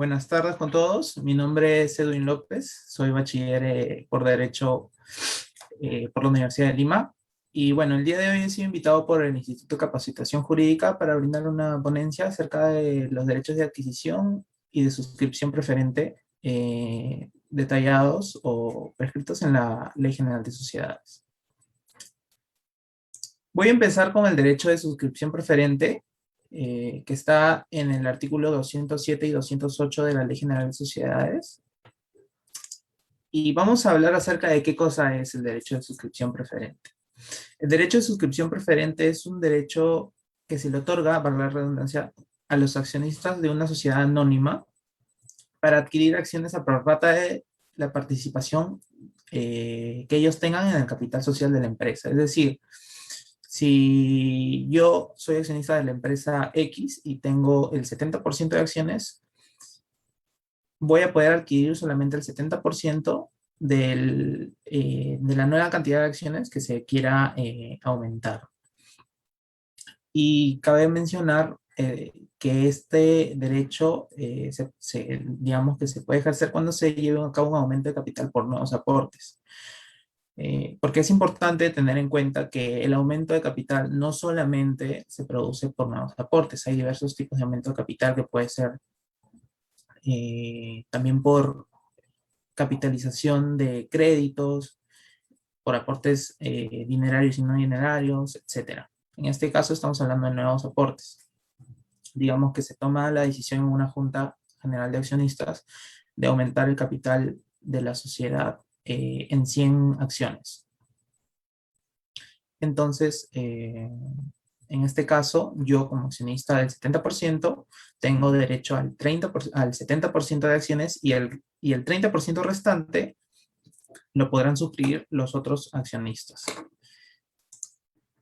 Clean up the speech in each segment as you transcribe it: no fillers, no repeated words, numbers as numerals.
Buenas tardes con todos. Mi nombre es Edwin López. Soy bachiller por Derecho por la Universidad de Lima. Y bueno, el día de hoy he sido invitado por el Instituto de Capacitación Jurídica para brindar una ponencia acerca de los derechos de adquisición y de suscripción preferente detallados o prescritos en la Ley General de Sociedades. Voy a empezar con el derecho de suscripción preferente, que está en el artículo 207 y 208 de la Ley General de Sociedades. Y vamos a hablar acerca de qué cosa es el derecho de suscripción preferente. El derecho de suscripción preferente es un derecho que se le otorga, para la redundancia, a los accionistas de una sociedad anónima para adquirir acciones a prorrata de la participación que ellos tengan en el capital social de la empresa. Es decir, si yo soy accionista de la empresa X y tengo el 70% de acciones, voy a poder adquirir solamente el 70% de la nueva cantidad de acciones que se quiera aumentar. Y cabe mencionar que este derecho, digamos que se puede ejercer cuando se lleve a cabo un aumento de capital por nuevos aportes. Porque es importante tener en cuenta que el aumento de capital no solamente se produce por nuevos aportes, hay diversos tipos de aumento de capital que puede ser también por capitalización de créditos, por aportes dinerarios y no dinerarios, etc. En este caso estamos hablando de nuevos aportes. Digamos que se toma la decisión en una Junta General de Accionistas de aumentar el capital de la sociedad en 100 acciones. Entonces, en este caso, yo como accionista del 70% tengo derecho al 70% de acciones y el 30% restante lo podrán suscribir los otros accionistas.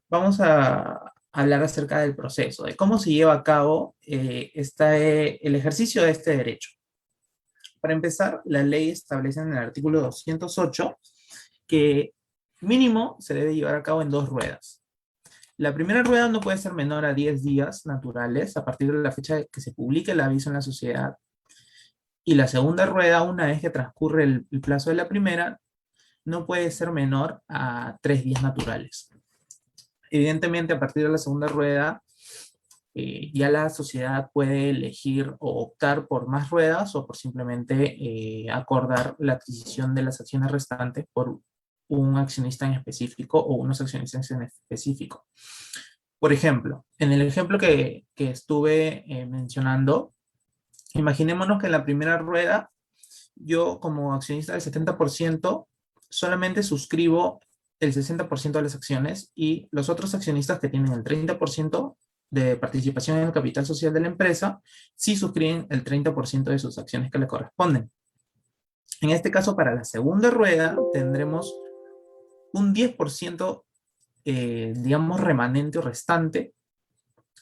Vamos a hablar acerca del proceso, de cómo se lleva a cabo el ejercicio de este derecho. Para empezar, la ley establece en el artículo 208 que mínimo se debe llevar a cabo en 2 ruedas. La primera rueda no puede ser menor a 10 días naturales a partir de la fecha que se publique el aviso en la sociedad. Y la segunda rueda, una vez que transcurre el plazo de la primera, no puede ser menor a 3 días naturales. Evidentemente, a partir de la segunda rueda, ya la sociedad puede elegir o optar por más ruedas o por simplemente acordar la adquisición de las acciones restantes por un accionista en específico o unos accionistas en específico. Por ejemplo, en el ejemplo que estuve mencionando, imaginémonos que en la primera rueda, yo como accionista del 70% solamente suscribo el 60% de las acciones y los otros accionistas que tienen el 30% de participación en el capital social de la empresa, sí suscriben el 30% de sus acciones que le corresponden. En este caso, para la segunda rueda, tendremos un 10%, digamos, remanente o restante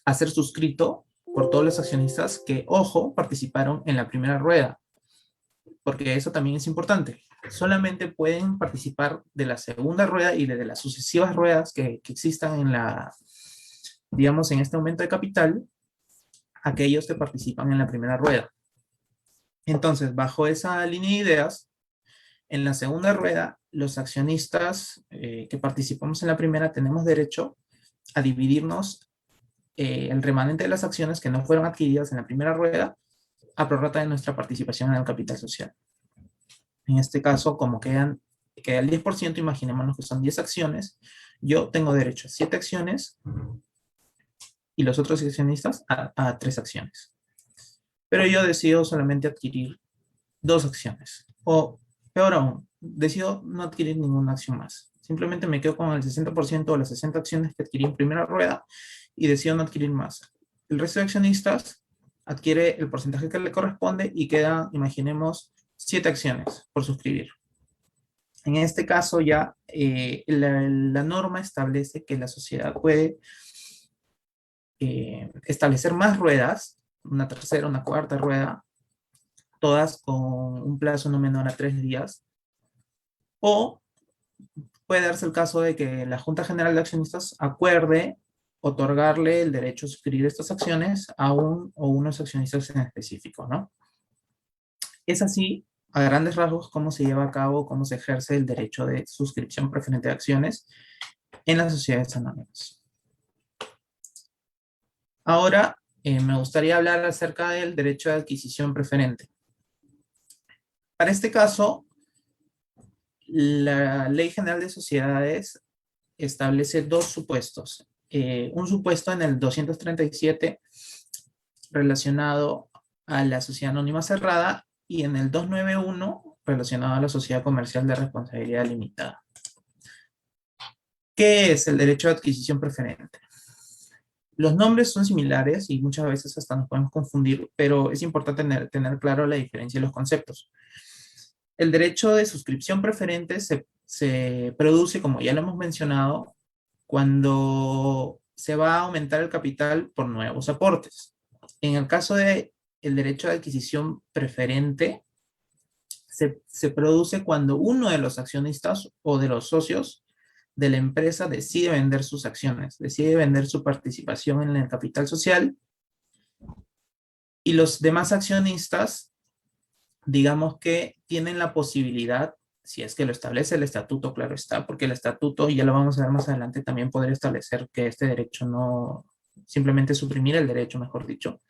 a ser suscrito por todos los accionistas que, ojo, participaron en la primera rueda, porque eso también es importante. Solamente pueden participar de la segunda rueda y de las sucesivas ruedas que existan en digamos, en este aumento de capital, aquellos que participan en la primera rueda. Entonces, bajo esa línea de ideas, en la segunda rueda, los accionistas que participamos en la primera tenemos derecho a dividirnos el remanente de las acciones que no fueron adquiridas en la primera rueda a prorrata de nuestra participación en el capital social. En este caso, como queda el 10%, imaginémonos que son 10 acciones, yo tengo derecho a 7 acciones y los otros accionistas a 3 acciones. Pero yo decido solamente adquirir 2 acciones. O peor aún, decido no adquirir ninguna acción más. Simplemente me quedo con el 60% de las 60 acciones que adquirí en primera rueda y decido no adquirir más. El resto de accionistas adquiere el porcentaje que le corresponde y queda, imaginemos, 7 acciones por suscribir. En este caso ya la norma establece que la sociedad puede establecer más ruedas, una tercera, una cuarta rueda, todas con un plazo no menor a 3 días, o puede darse el caso de que la Junta General de Accionistas acuerde otorgarle el derecho a suscribir estas acciones a un o unos accionistas en específico, ¿no? Es así, a grandes rasgos, cómo se lleva a cabo, cómo se ejerce el derecho de suscripción preferente de acciones en las sociedades anónimas. Ahora, me gustaría hablar acerca del derecho de adquisición preferente. Para este caso, la Ley General de Sociedades establece dos supuestos. Un supuesto en el 237 relacionado a la sociedad anónima cerrada y en el 291 relacionado a la sociedad comercial de responsabilidad limitada. ¿Qué es el derecho de adquisición preferente? Los nombres son similares y muchas veces hasta nos podemos confundir, pero es importante tener claro la diferencia de los conceptos. El derecho de suscripción preferente se produce, como ya lo hemos mencionado, cuando se va a aumentar el capital por nuevos aportes. En el caso de el derecho de adquisición preferente, se produce cuando uno de los accionistas o de los socios de la empresa decide vender sus acciones, decide vender su participación en el capital social y los demás accionistas, digamos que tienen la posibilidad, si es que lo establece el estatuto, claro está, porque el estatuto, y ya lo vamos a ver más adelante, también podría establecer que este derecho no, simplemente suprimir el derecho, mejor dicho.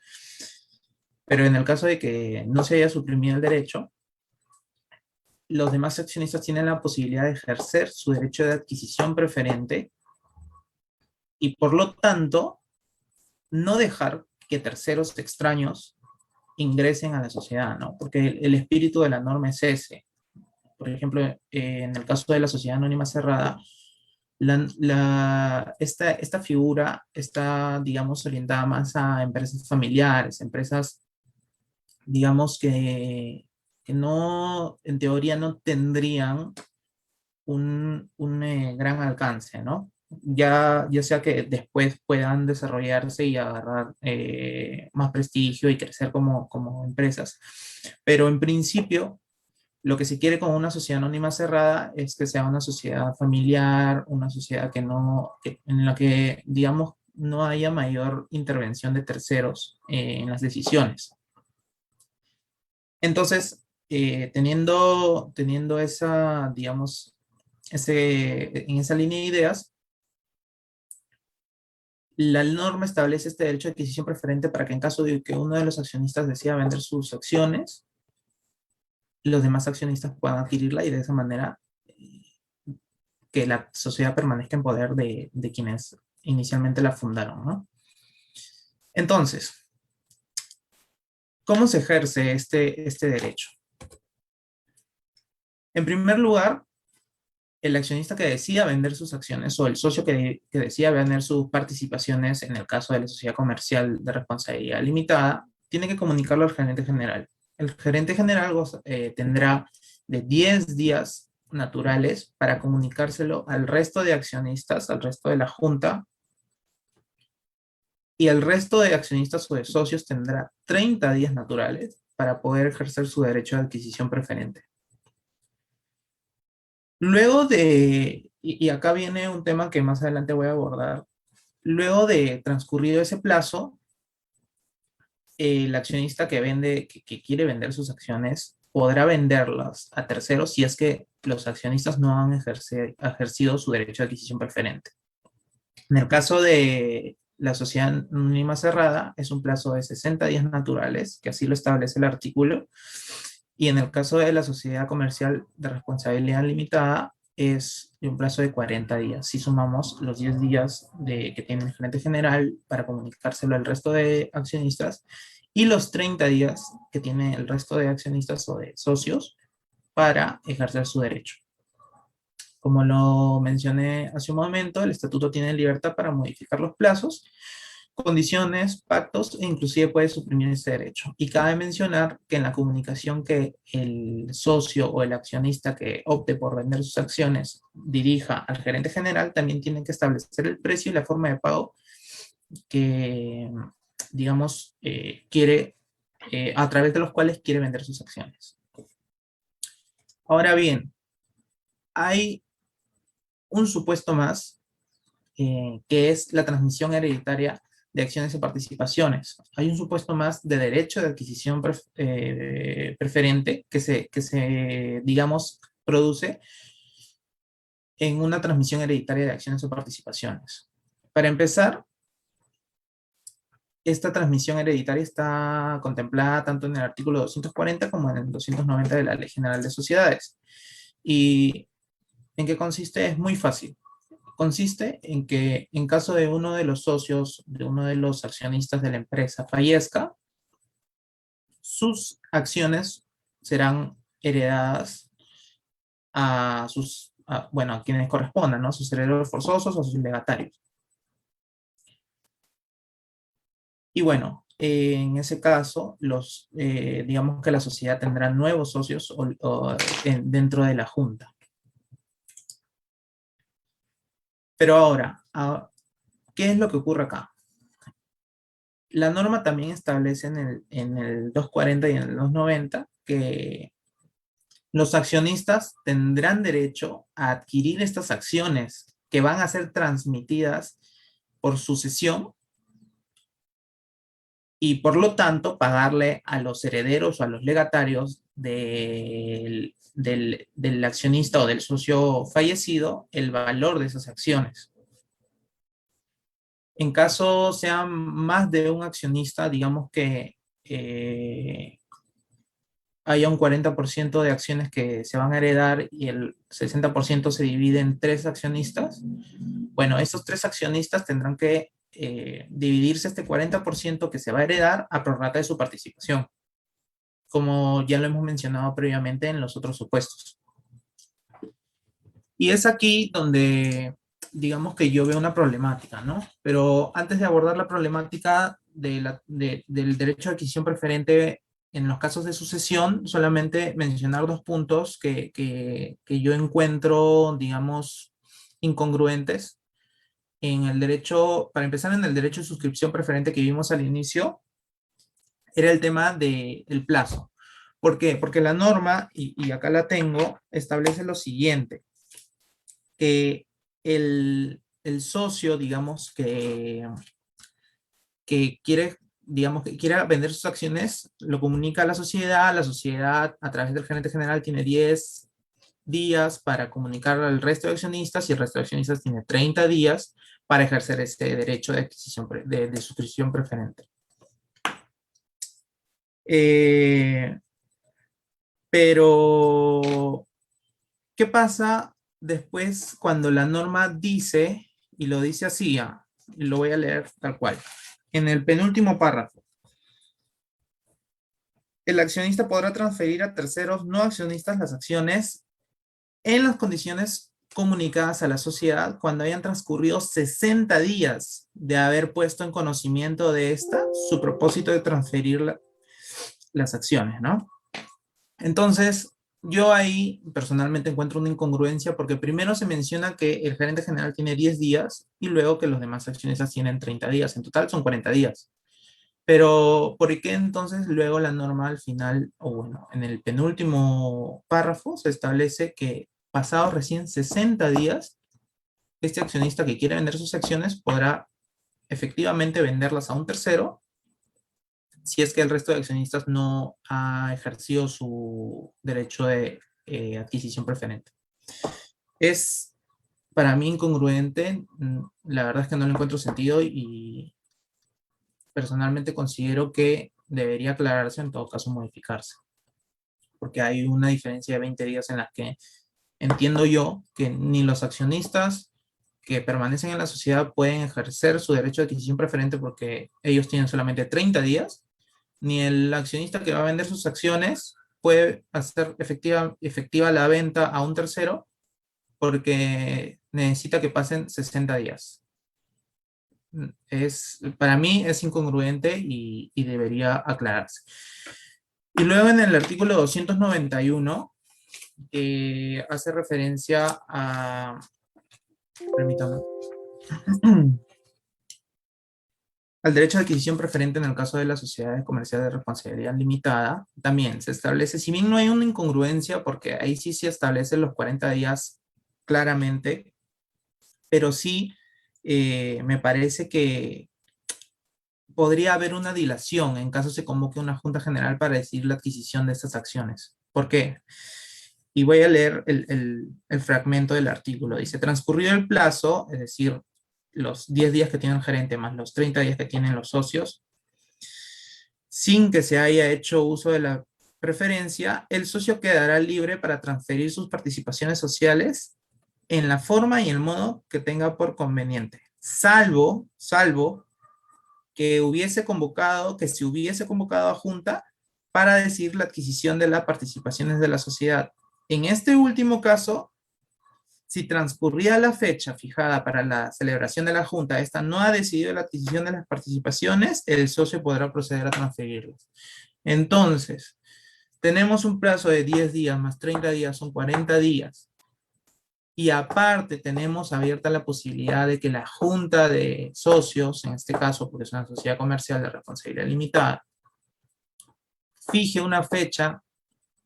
Pero en el caso de que no se haya suprimido el derecho, los demás accionistas tienen la posibilidad de ejercer su derecho de adquisición preferente y por lo tanto no dejar que terceros extraños ingresen a la sociedad, ¿no? Porque el espíritu de la norma es ese. Por ejemplo, en el caso de la sociedad anónima cerrada, esta figura está, digamos, orientada más a empresas familiares, empresas, digamos, que no, en teoría, no tendrían un gran alcance, ¿no? Ya sea que después puedan desarrollarse y agarrar más prestigio y crecer como empresas. Pero en principio, lo que se quiere con una sociedad anónima cerrada es que sea una sociedad familiar, una sociedad en la que, digamos, no haya mayor intervención de terceros en las decisiones. Entonces, teniendo esa, digamos, en esa línea de ideas, la norma establece este derecho de adquisición preferente para que en caso de que uno de los accionistas decida vender sus acciones, los demás accionistas puedan adquirirla y de esa manera que la sociedad permanezca en poder de quienes inicialmente la fundaron, ¿no? Entonces, ¿cómo se ejerce este derecho? En primer lugar, el accionista que decida vender sus acciones o el socio que decida vender sus participaciones en el caso de la sociedad comercial de responsabilidad limitada, tiene que comunicarlo al gerente general. El gerente general tendrá de 10 días naturales para comunicárselo al resto de accionistas, al resto de la junta, y el resto de accionistas o de socios tendrá 30 días naturales para poder ejercer su derecho de adquisición preferente. Luego y acá viene un tema que más adelante voy a abordar, luego de transcurrido ese plazo, el accionista que quiere vender sus acciones podrá venderlas a terceros si es que los accionistas no han ejercido su derecho de adquisición preferente. En el caso de la sociedad anónima cerrada, es un plazo de 60 días naturales, que así lo establece el artículo, y en el caso de la sociedad comercial de responsabilidad limitada, es de un plazo de 40 días. Si sumamos los 10 días que tiene el gerente general para comunicárselo al resto de accionistas y los 30 días que tiene el resto de accionistas o de socios para ejercer su derecho. Como lo mencioné hace un momento, el estatuto tiene libertad para modificar los plazos, condiciones, pactos e inclusive puede suprimir ese derecho. Y cabe mencionar que en la comunicación que el socio o el accionista que opte por vender sus acciones dirija al gerente general, también tiene que establecer el precio y la forma de pago que, digamos, a través de los cuales quiere vender sus acciones. Ahora bien, hay un supuesto más, que es la transmisión hereditaria de acciones y participaciones. Hay un supuesto más de derecho de adquisición preferente digamos, produce en una transmisión hereditaria de acciones o participaciones. Para empezar, esta transmisión hereditaria está contemplada tanto en el artículo 240 como en el 290 de la Ley General de Sociedades. ¿Y en qué consiste? Es muy fácil. Consiste en que en caso de uno de los socios, de uno de los accionistas de la empresa fallezca, sus acciones serán heredadas bueno, a quienes correspondan, ¿no? Sus herederos forzosos o sus legatarios. Y bueno, en ese caso, digamos que la sociedad tendrá nuevos socios dentro de la junta. Pero ahora, ¿qué es lo que ocurre acá? La norma también establece en el 240 y en el 290 que los accionistas tendrán derecho a adquirir estas acciones que van a ser transmitidas por sucesión y por lo tanto pagarle a los herederos o a los legatarios del accionista o del socio fallecido el valor de esas acciones. En caso sean más de un accionista, digamos que haya un 40% de acciones que se van a heredar y el 60% se divide en 3 accionistas, bueno, esos 3 accionistas tendrán que dividirse este 40% que se va a heredar a prorrata de su participación, como ya lo hemos mencionado previamente en los otros supuestos. Y es aquí donde, digamos que yo veo una problemática, ¿no? Pero antes de abordar la problemática del derecho de adquisición preferente en los casos de sucesión, solamente mencionar 2 puntos que yo encuentro, digamos, incongruentes en el derecho, para empezar en el derecho de suscripción preferente que vimos al inicio, era el tema del plazo. ¿Por qué? Porque la norma, y acá la tengo, establece lo siguiente, que el socio, digamos, que quiere, digamos, que quiera vender sus acciones, lo comunica a la sociedad a través del gerente general tiene 10 días para comunicar al resto de accionistas y el resto de accionistas tiene 30 días para ejercer este derecho de adquisición de suscripción preferente. Pero, ¿qué pasa después cuando la norma dice, y lo dice así, y lo voy a leer tal cual, en el penúltimo párrafo? El accionista podrá transferir a terceros no accionistas las acciones en las condiciones comunicadas a la sociedad cuando hayan transcurrido 60 días de haber puesto en conocimiento de esta su propósito de transferir las acciones, ¿no? Entonces, yo ahí personalmente encuentro una incongruencia porque primero se menciona que el gerente general tiene 10 días y luego que los demás accionistas tienen 30 días. En total son 40 días. Pero, ¿por qué entonces luego la norma al final, o bueno, en el penúltimo párrafo se establece que pasados recién 60 días, este accionista que quiere vender sus acciones podrá efectivamente venderlas a un tercero si es que el resto de accionistas no ha ejercido su derecho de adquisición preferente? Es para mí incongruente, la verdad es que no le encuentro sentido y personalmente considero que debería aclararse, en todo caso modificarse, porque hay una diferencia de 20 días en la que entiendo yo que ni los accionistas que permanecen en la sociedad pueden ejercer su derecho de adquisición preferente porque ellos tienen solamente 30 días, ni el accionista que va a vender sus acciones puede hacer efectiva la venta a un tercero porque necesita que pasen 60 días. Para mí es incongruente y debería aclararse. Y luego en el artículo 291 hace referencia a, permítame, al derecho de adquisición preferente en el caso de las sociedades comerciales de responsabilidad limitada. También se establece, si bien no hay una incongruencia, porque ahí sí se establecen los 40 días claramente, pero sí me parece que podría haber una dilación en caso se convoque una junta general para decidir la adquisición de estas acciones. ¿Por qué? Y voy a leer el fragmento del artículo. Dice, transcurrido el plazo, es decir, los 10 días que tiene el gerente más los 30 días que tienen los socios, sin que se haya hecho uso de la preferencia, el socio quedará libre para transferir sus participaciones sociales en la forma y el modo que tenga por conveniente, salvo que se hubiese convocado a junta para decidir la adquisición de las participaciones de la sociedad. En este último caso, si transcurría la fecha fijada para la celebración de la junta, esta no ha decidido la adquisición de las participaciones, el socio podrá proceder a transferirlas. Entonces, tenemos un plazo de 10 días más 30 días, son 40 días. Y aparte tenemos abierta la posibilidad de que la junta de socios, en este caso porque es una sociedad comercial de responsabilidad limitada, fije una fecha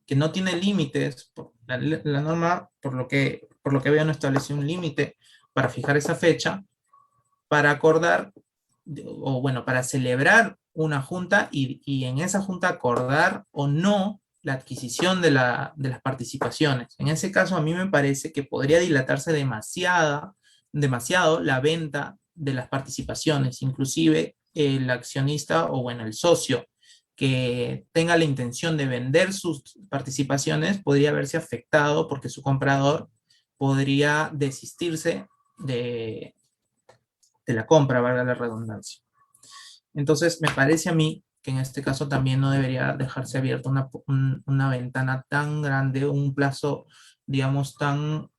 que no tiene límites. La norma, por lo que veo, no estableció un límite para fijar esa fecha, para acordar, o bueno, para celebrar una junta y en esa junta acordar o no la adquisición de las participaciones. En ese caso, a mí me parece que podría dilatarse demasiado la venta de las participaciones, inclusive el accionista o bueno, el socio que tenga la intención de vender sus participaciones podría verse afectado porque su comprador podría desistirse de la compra, valga la redundancia. Entonces, me parece a mí que en este caso también no debería dejarse abierta una ventana tan grande, un plazo, digamos, tan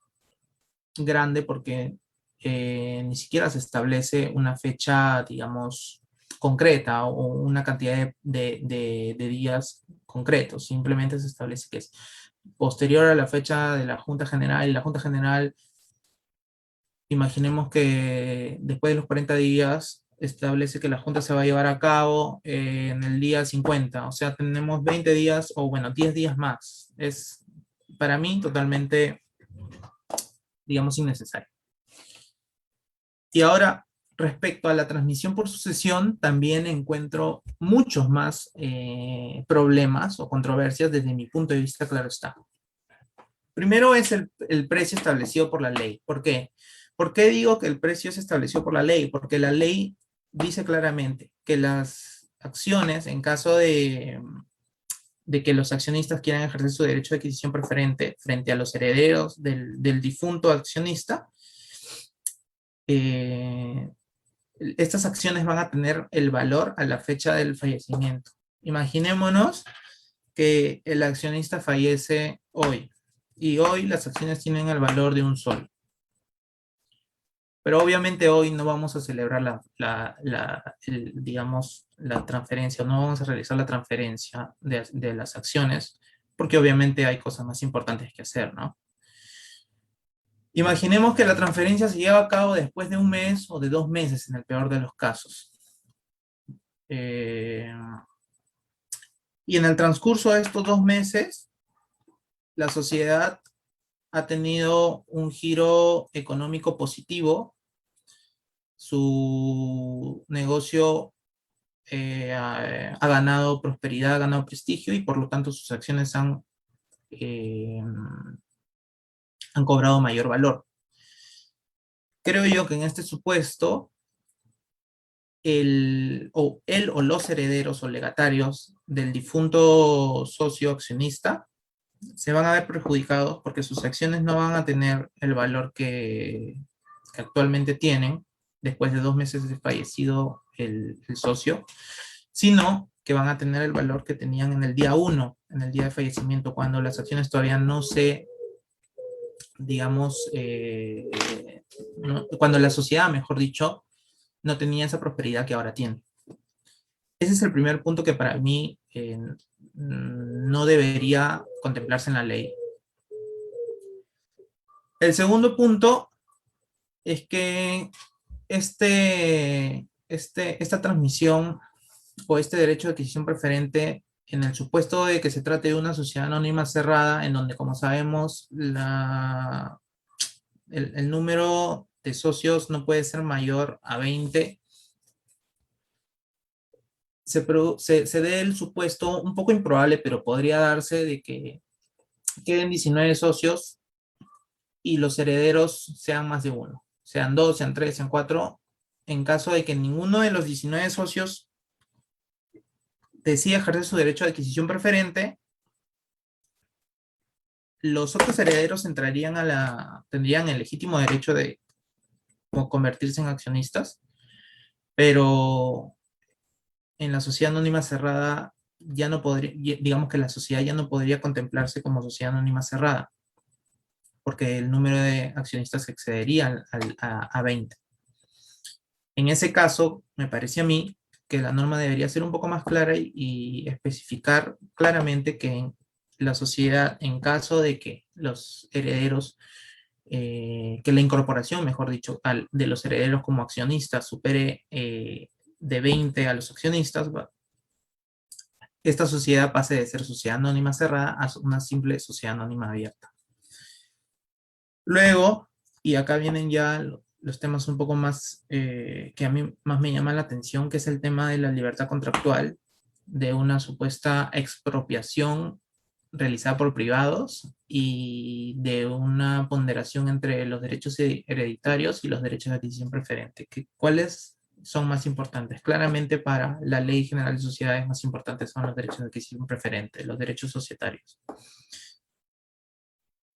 grande, porque ni siquiera se establece una fecha, digamos, concreta o una cantidad de días concretos. Simplemente se establece que es posterior a la fecha de la Junta General, y la Junta General, imaginemos que después de los 40 días establece que la junta se va a llevar a cabo en el día 50, o sea, tenemos 20 días o bueno, 10 días más. Es para mí totalmente, digamos, innecesario. Y ahora, respecto a la transmisión por sucesión, también encuentro muchos más problemas o controversias desde mi punto de vista, claro está. Primero es el precio establecido por la ley. ¿Por qué? ¿Por qué digo que el precio se estableció por la ley? Porque la ley dice claramente que las acciones, en caso de que los accionistas quieran ejercer su derecho de adquisición preferente frente a los herederos del difunto accionista, eh, estas acciones van a tener el valor a la fecha del fallecimiento. Imaginémonos que el accionista fallece hoy y hoy las acciones tienen el valor de $1. Pero obviamente hoy no vamos a celebrar digamos, la transferencia, no vamos a realizar la transferencia de las acciones, porque obviamente hay cosas más importantes que hacer, ¿no? Imaginemos que la transferencia se lleva a cabo después de un mes o de 2 meses, en el peor de los casos. Eh, y en el transcurso de estos 2 meses, la sociedad ha tenido un giro económico positivo, su negocio ha ganado prosperidad, ha ganado prestigio y por lo tanto sus acciones eh, han cobrado mayor valor. Creo yo que en este supuesto, él o los herederos o legatarios del difunto socio accionista se van a ver perjudicados porque sus acciones no van a tener el valor que actualmente tienen después de 2 meses de fallecido el socio, sino que van a tener el valor que tenían en el día 1, en el día de fallecimiento, cuando las acciones todavía no se, digamos, cuando la sociedad, mejor dicho, no tenía esa prosperidad que ahora tiene. Ese es el primer punto que para mí no debería contemplarse en la ley. El segundo punto es que esta transmisión o este derecho de adquisición preferente, en el supuesto de que se trate de una sociedad anónima cerrada, en donde, como sabemos, el número de socios no puede ser mayor a 20, se dé el supuesto un poco improbable, pero podría darse de que queden 19 socios y los herederos sean más de uno, sean dos, sean tres, sean cuatro, en caso de que ninguno de los 19 socios decida ejercer su derecho de adquisición preferente, los otros herederos tendrían el legítimo derecho de convertirse en accionistas, pero en la sociedad anónima cerrada ya no podría, digamos que la sociedad ya no podría contemplarse como sociedad anónima cerrada, porque el número de accionistas excedería a 20. En ese caso, me parece a mí que la norma debería ser un poco más clara y especificar claramente que en la sociedad, en caso de que los herederos, que la incorporación, mejor dicho, de los herederos como accionistas supere de 20 a los accionistas, esta sociedad pase de ser sociedad anónima cerrada a una simple sociedad anónima abierta. Luego, y acá vienen ya los temas un poco más que a mí más me llaman la atención, que es el tema de la libertad contractual, de una supuesta expropiación realizada por privados y de una ponderación entre los derechos hereditarios y los derechos de adquisición preferente. ¿Cuáles son más importantes? Claramente para la Ley General de Sociedades más importantes son los derechos de adquisición preferente, los derechos societarios.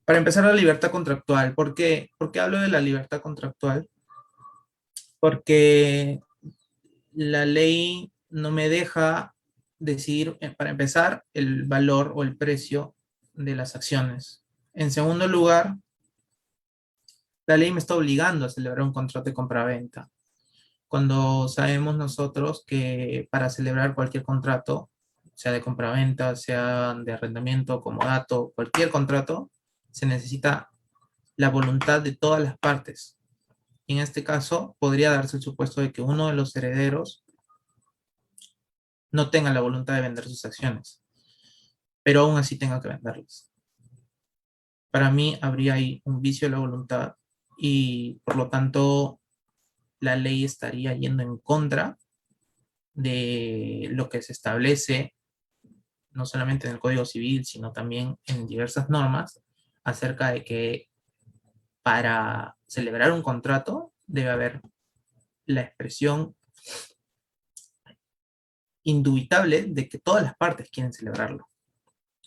Para empezar, la libertad contractual. ¿Por qué hablo de la libertad contractual? Porque la ley no me deja decidir, para empezar, el valor o el precio de las acciones. En segundo lugar, la ley me está obligando a celebrar un contrato de compraventa, cuando sabemos nosotros que para celebrar cualquier contrato, sea de compraventa, sea de arrendamiento, comodato, cualquier contrato, se necesita la voluntad de todas las partes. Y en este caso, podría darse el supuesto de que uno de los herederos no tenga la voluntad de vender sus acciones, pero aún así tenga que venderlas. Para mí habría ahí un vicio de la voluntad y por lo tanto la ley estaría yendo en contra de lo que se establece no solamente en el Código Civil, sino también en diversas normas acerca de que para celebrar un contrato debe haber la expresión indubitable de que todas las partes quieren celebrarlo,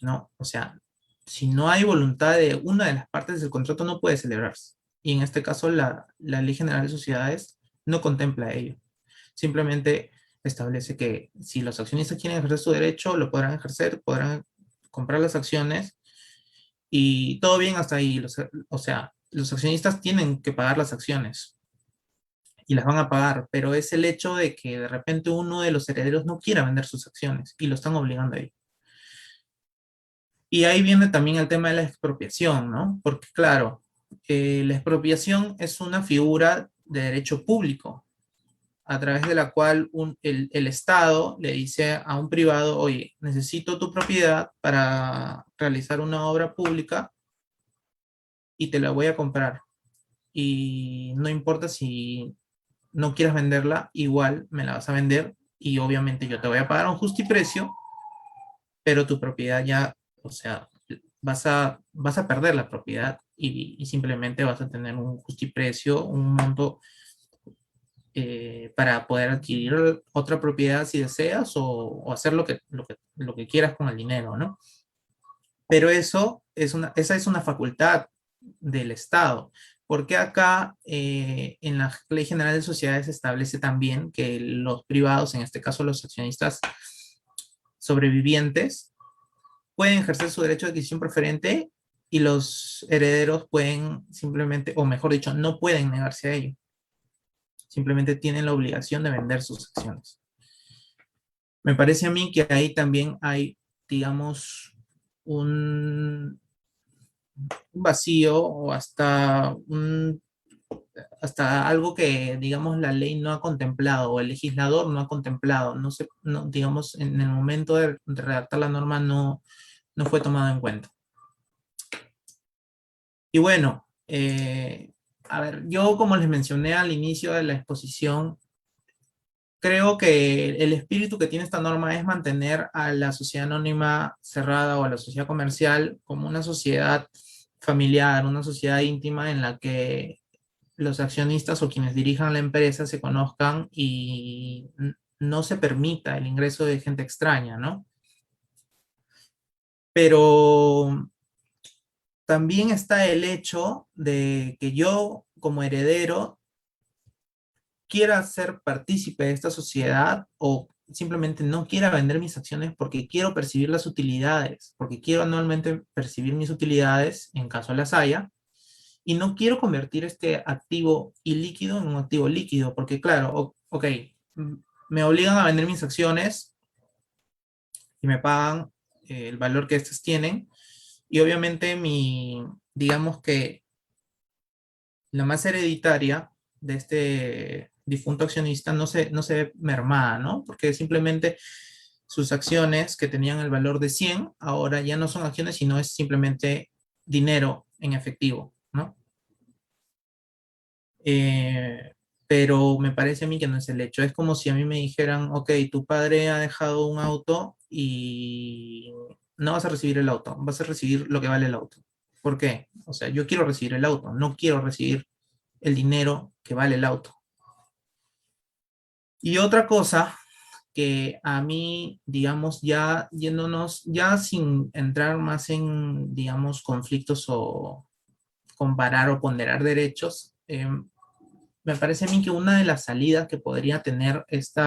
¿no? O sea, si no hay voluntad de una de las partes del contrato, no puede celebrarse. Y en este caso, la Ley General de Sociedades no contempla ello. Simplemente establece que si los accionistas quieren ejercer su derecho, lo podrán ejercer, podrán comprar las acciones y todo bien hasta ahí. O sea, los accionistas tienen que pagar las acciones y las van a pagar, pero es el hecho de que de repente uno de los herederos no quiera vender sus acciones y lo están obligando a ello. Y ahí viene también el tema de la expropiación, ¿no? Porque claro, la expropiación es una figura de derecho público, a través de la cual el Estado le dice a un privado, oye, necesito tu propiedad para realizar una obra pública y te la voy a comprar. Y no importa si no quieras venderla, igual me la vas a vender y obviamente yo te voy a pagar un justiprecio, pero tu propiedad ya, o sea, vas a perder la propiedad y simplemente vas a tener un justiprecio, un monto para poder adquirir otra propiedad si deseas o hacer lo que quieras con el dinero, ¿no? Pero esa es una facultad del Estado. Porque acá en la Ley General de Sociedades se establece también que los privados, en este caso los accionistas sobrevivientes, pueden ejercer su derecho de adquisición preferente y los herederos pueden simplemente, o mejor dicho, no pueden negarse a ello. Simplemente tienen la obligación de vender sus acciones. Me parece a mí que ahí también hay, digamos, un vacío o hasta algo que, digamos, la ley no ha contemplado o el legislador no ha contemplado. No sé, no, digamos, en el momento de redactar la norma no fue tomado en cuenta. Y bueno, a ver, yo como les mencioné al inicio de la exposición, creo que el espíritu que tiene esta norma es mantener a la sociedad anónima cerrada o a la sociedad comercial como una sociedad familiar, una sociedad íntima en la que los accionistas o quienes dirijan la empresa se conozcan y no se permita el ingreso de gente extraña, ¿no? Pero también está el hecho de que yo, como heredero, quiera ser partícipe de esta sociedad o simplemente no quiera vender mis acciones porque quiero percibir las utilidades, porque quiero anualmente percibir mis utilidades en caso las haya, y no quiero convertir este activo ilíquido en un activo líquido, porque claro, ok, me obligan a vender mis acciones y me pagan el valor que estas tienen, y obviamente digamos que la masa hereditaria de este difunto accionista no se ve mermada, ¿no? Porque simplemente sus acciones que tenían el valor de 100 ahora ya no son acciones, sino es simplemente dinero en efectivo, ¿no? Eh, pero me parece a mí que no es el hecho. Es como si a mí me dijeran, ok, tu padre ha dejado un auto y no vas a recibir el auto, vas a recibir lo que vale el auto. ¿Por qué? O sea, yo quiero recibir el auto, no quiero recibir el dinero que vale el auto. Y otra cosa que a mí, digamos, ya yéndonos, ya sin entrar más en, digamos, conflictos o comparar o ponderar derechos, me parece a mí que una de las salidas que podría tener este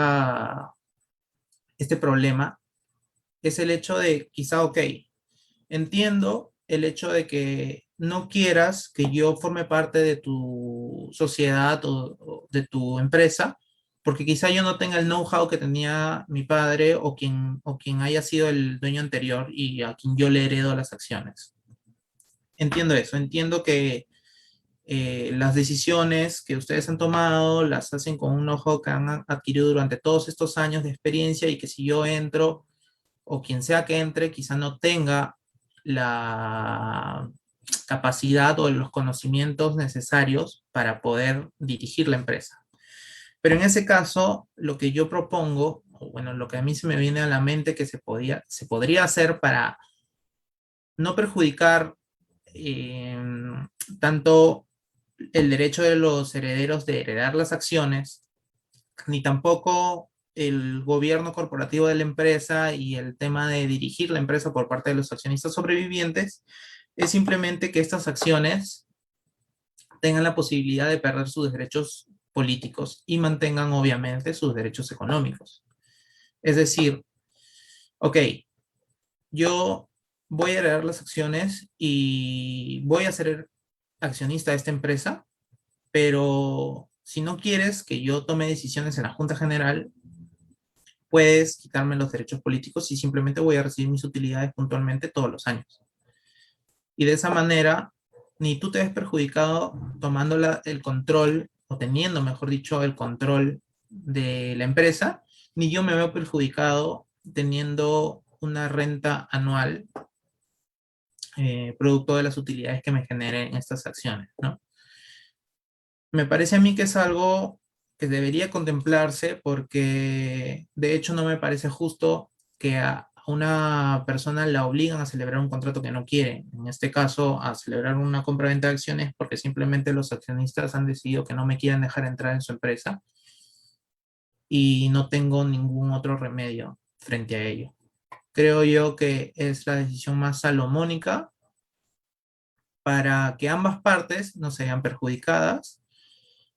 problema es el hecho de, quizá, ok, entiendo el hecho de que no quieras que yo forme parte de tu sociedad o de tu empresa, porque quizá yo no tenga el know-how que tenía mi padre o quien haya sido el dueño anterior y a quien yo le heredo las acciones. Entiendo eso, entiendo que las decisiones que ustedes han tomado las hacen con un ojo que han adquirido durante todos estos años de experiencia y que si yo entro o quien sea que entre quizá no tenga la capacidad o los conocimientos necesarios para poder dirigir la empresa. Pero en ese caso, lo que yo propongo, o bueno, lo que a mí se me viene a la mente que se podría hacer para no perjudicar eh, tanto el derecho de los herederos de heredar las acciones, ni tampoco el gobierno corporativo de la empresa y el tema de dirigir la empresa por parte de los accionistas sobrevivientes, es simplemente que estas acciones tengan la posibilidad de perder sus derechos políticos y mantengan obviamente sus derechos económicos. Es decir, ok, yo voy a heredar las acciones y voy a ser accionista de esta empresa, pero si no quieres que yo tome decisiones en la Junta General, puedes quitarme los derechos políticos y simplemente voy a recibir mis utilidades puntualmente todos los años. Y de esa manera, ni tú te ves perjudicado tomando el control, o teniendo, mejor dicho, el control de la empresa, ni yo me veo perjudicado teniendo una renta anual producto de las utilidades que me generen estas acciones, ¿no? Me parece a mí que es algo que debería contemplarse porque de hecho no me parece justo que a una persona la obligan a celebrar un contrato que no quiere. En este caso, a celebrar una compra-venta de acciones porque simplemente los accionistas han decidido que no me quieren dejar entrar en su empresa y no tengo ningún otro remedio frente a ello. Creo yo que es la decisión más salomónica para que ambas partes no se vean perjudicadas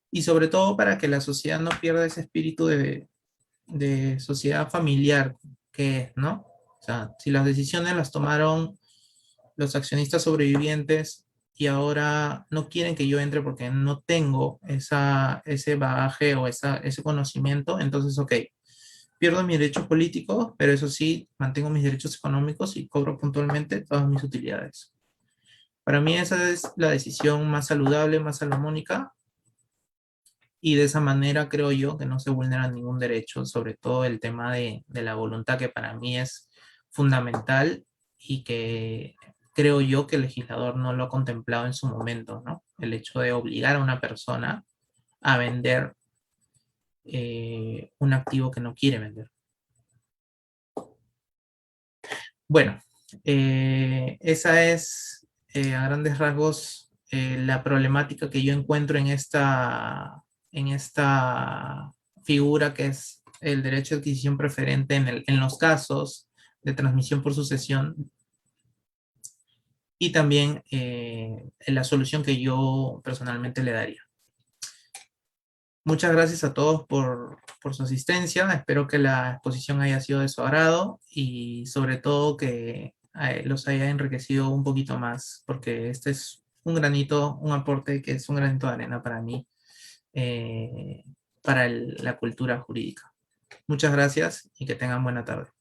y sobre todo para que la sociedad no pierda ese espíritu de sociedad familiar que es, ¿no? O sea, si las decisiones las tomaron los accionistas sobrevivientes y ahora no quieren que yo entre porque no tengo ese bagaje o ese conocimiento, entonces, ok, pierdo mis derechos políticos, pero eso sí, mantengo mis derechos económicos y cobro puntualmente todas mis utilidades. Para mí esa es la decisión más saludable, más salomónica, y de esa manera creo yo que no se vulnera ningún derecho, sobre todo el tema de la voluntad, que para mí es fundamental y que creo yo que el legislador no lo ha contemplado en su momento, ¿no? El hecho de obligar a una persona a vender un activo que no quiere vender. Bueno, esa es a grandes rasgos la problemática que yo encuentro en esta figura que es el derecho de adquisición preferente en los casos de transmisión por sucesión y también en la solución que yo personalmente le daría. Muchas gracias a todos por su asistencia. Espero que la exposición haya sido de su agrado y sobre todo que los haya enriquecido un poquito más, porque este es un granito, un aporte que es un granito de arena para mí, para la cultura jurídica. Muchas gracias y que tengan buena tarde.